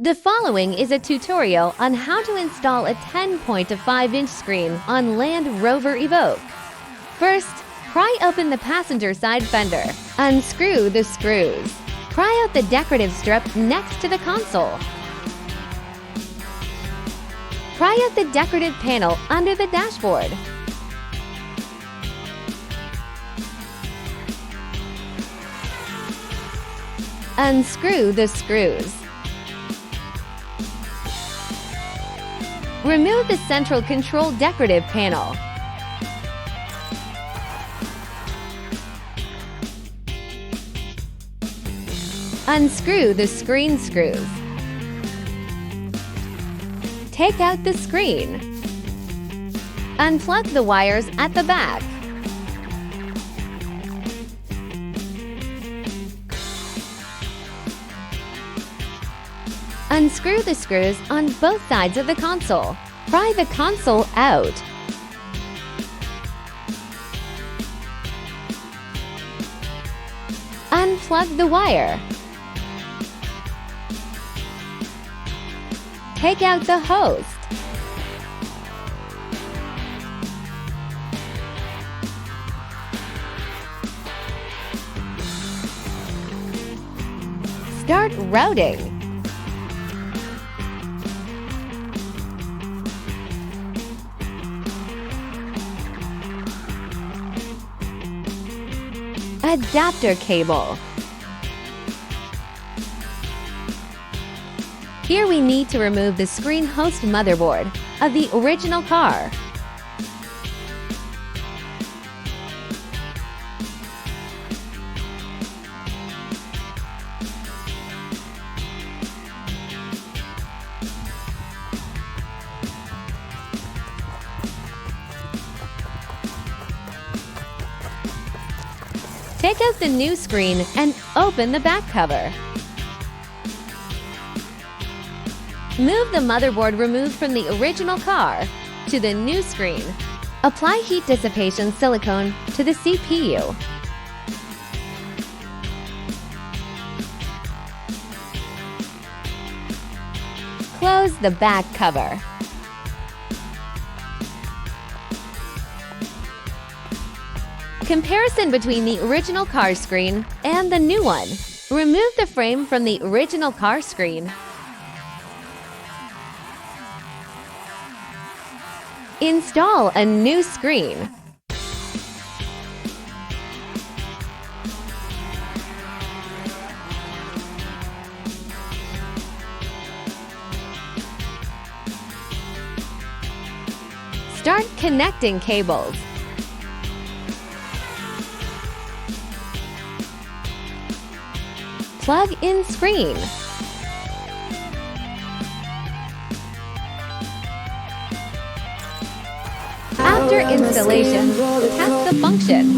The following is a tutorial on how to install a 10.5-inch screen on Land Rover Evoque. First, pry open the passenger side fender. Unscrew the screws. Pry out the decorative strip next to the console. Pry out the decorative panel under the dashboard. Unscrew the screws. Remove the central control decorative panel. Unscrew the screen screws. Take out the screen. Unplug the wires at the back. Unscrew the screws on both sides of the console. Pry the console out. Unplug the wire. Take out the host. Start routing. Adapter cable. Here we need to remove the screen host motherboard of the original car. Take out the new screen and open the back cover. Move the motherboard removed from the original car to the new screen. Apply heat dissipation silicone to the CPU. Close the back cover. Comparison between the original car screen and the new one. Remove the frame from the original car screen. Install a new screen. Start connecting cables. Plug in screen. After installation, test the function.